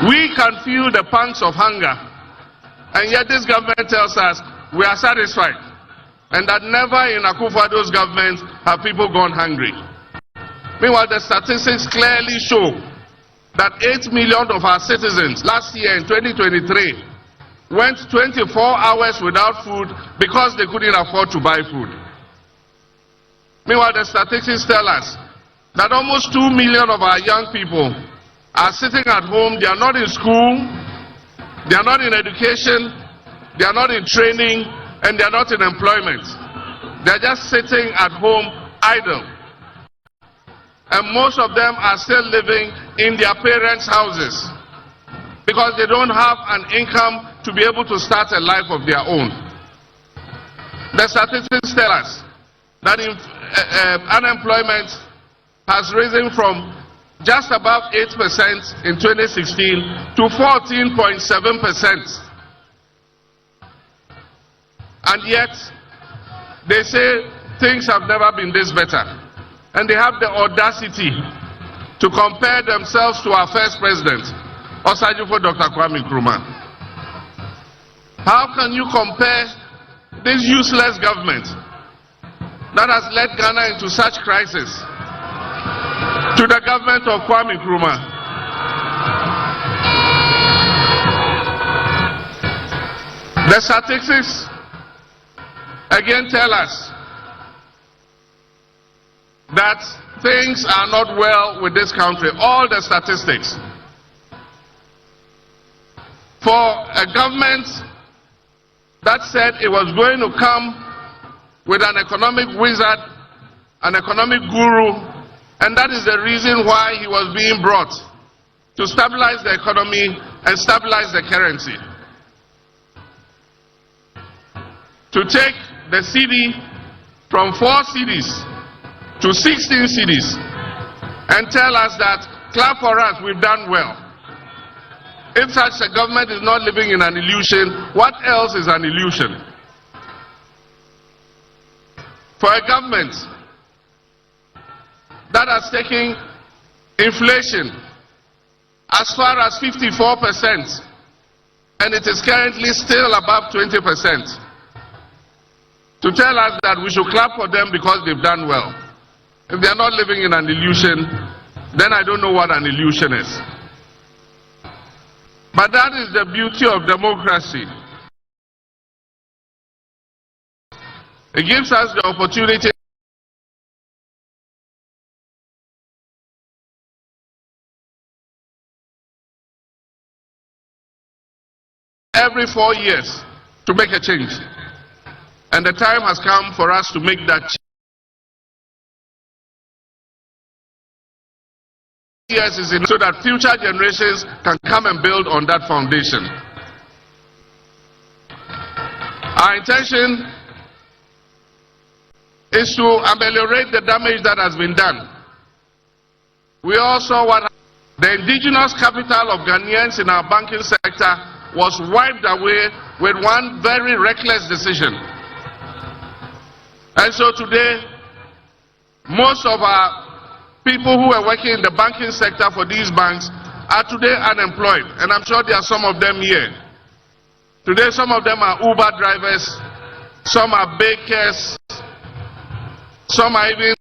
We can feel the pangs of hunger, and yet this government tells us we are satisfied, and that never in Akufo-Addo's government have people gone hungry. Meanwhile, the statistics clearly show that 8 million of our citizens last year in 2023 went 24 hours without food because they couldn't afford to buy food. Meanwhile, the statistics tell us that almost 2 million of our young people are sitting at home. They are not in school, they are not in education, they are not in training, and they are not in employment. They are just sitting at home idle. And most of them are still living in their parents' houses because they don't have an income to be able to start a life of their own. The statistics tell us that unemployment has risen from just above 8% in 2016 to 14.7%. And yet, they say things have never been this better. And they have the audacity to compare themselves to our first president, Osajifo Dr. Kwame Nkrumah. How can you compare this useless government that has led Ghana into such crisis to the government of Kwame Nkrumah? The statistics again tell us that things are not well with this country. All the statistics. For a government that said it was going to come with an economic wizard, an economic guru, and that is the reason why he was being brought, to stabilize the economy and stabilize the currency. To take the cedi from 4 cedis to 16 cedis and tell us that, clap for us, we've done well. If such a government is not living in an illusion, what else is an illusion? For a government that has taken inflation as far as 54%, and it is currently still above 20%, to tell us that we should clap for them because they've done well. If they are not living in an illusion, then I don't know what an illusion is. But that is the beauty of democracy. It gives us the opportunity every 4 years to make a change. And the time has come for us to make that change. Yes, is so that future generations can come and build on that foundation. Our intention is to ameliorate the damage that has been done. We all saw what the indigenous capital of Ghanaians in our banking sector was wiped away with one very reckless decision. And so today, most of our people who were working in the banking sector for these banks are today unemployed, and I'm sure there are some of them here. Today some of them are Uber drivers, some are bakers, some are even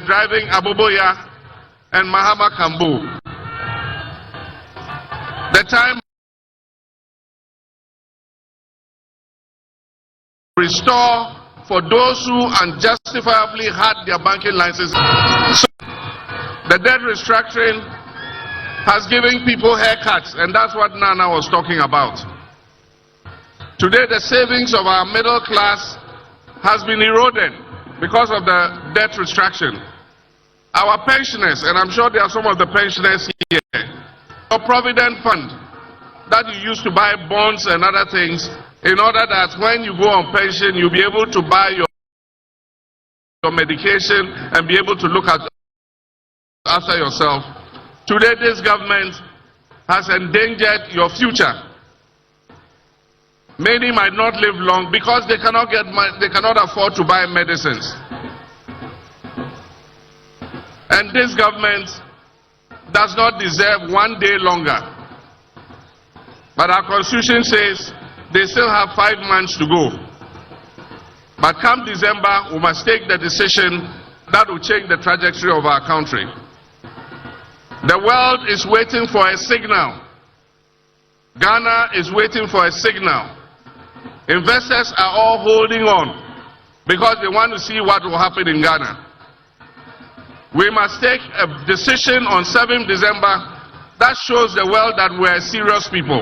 driving Aboboya and Mahama Kambu. The time to restore for those who unjustifiably had their banking licenses. So the debt restructuring has given people haircuts, and that's what Nana was talking about. Today the savings of our middle class has been eroded because of the debt restructuring. Our pensioners, and I'm sure there are some of the pensioners here, a provident fund that you used to buy bonds and other things, in order that when you go on pension, you'll be able to buy your medication and be able to look after yourself. Today, this government has endangered your future. Many might not live long because they cannot afford to buy medicines. And this government does not deserve 1 day longer. But our constitution says they still have 5 months to go. But come December, we must take the decision that will change the trajectory of our country. The world is waiting for a signal. Ghana is waiting for a signal. Investors are all holding on because they want to see what will happen in Ghana. We must take a decision on 7th December that shows the world that we are serious people.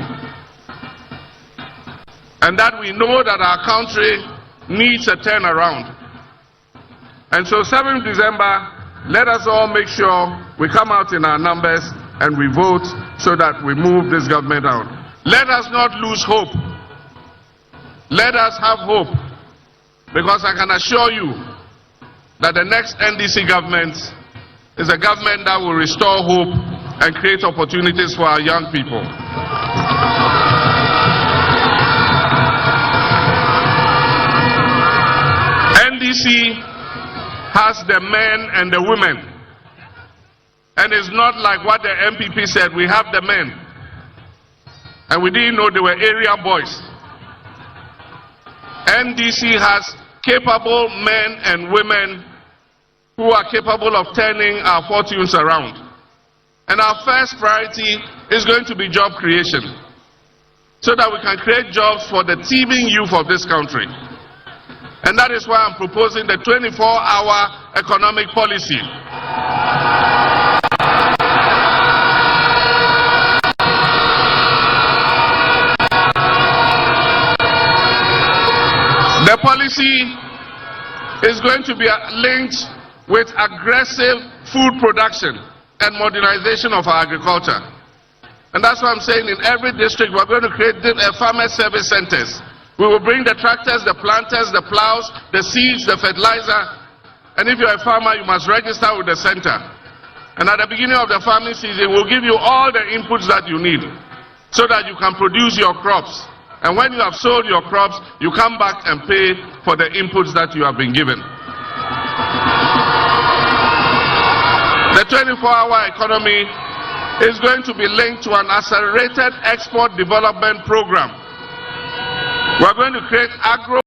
And that we know that our country needs a turnaround. And so 7th December, let us all make sure we come out in our numbers and we vote so that we move this government out. Let us not lose hope. Let us have hope. Because I can assure you that the next NDC government is a government that will restore hope and create opportunities for our young people. NDC has the men and the women. And it's not like what the MPP said, we have the men. And we didn't know they were area boys. NDC has capable men and women who are capable of turning our fortunes around. And our first priority is going to be job creation, so that we can create jobs for the teeming youth of this country. And that is why I'm proposing the 24-hour economic policy. The policy is going to be linked with aggressive food production and modernization of our agriculture. And that's why I'm saying in every district we're going to create farmer service centers. We will bring the tractors, the planters, the plows, the seeds, the fertilizer. And if you're a farmer, you must register with the center. And at the beginning of the farming season, we'll give you all the inputs that you need so that you can produce your crops. And when you have sold your crops, you come back and pay for the inputs that you have been given. The 24-hour economy is going to be linked to an accelerated export development program. We're going to create agro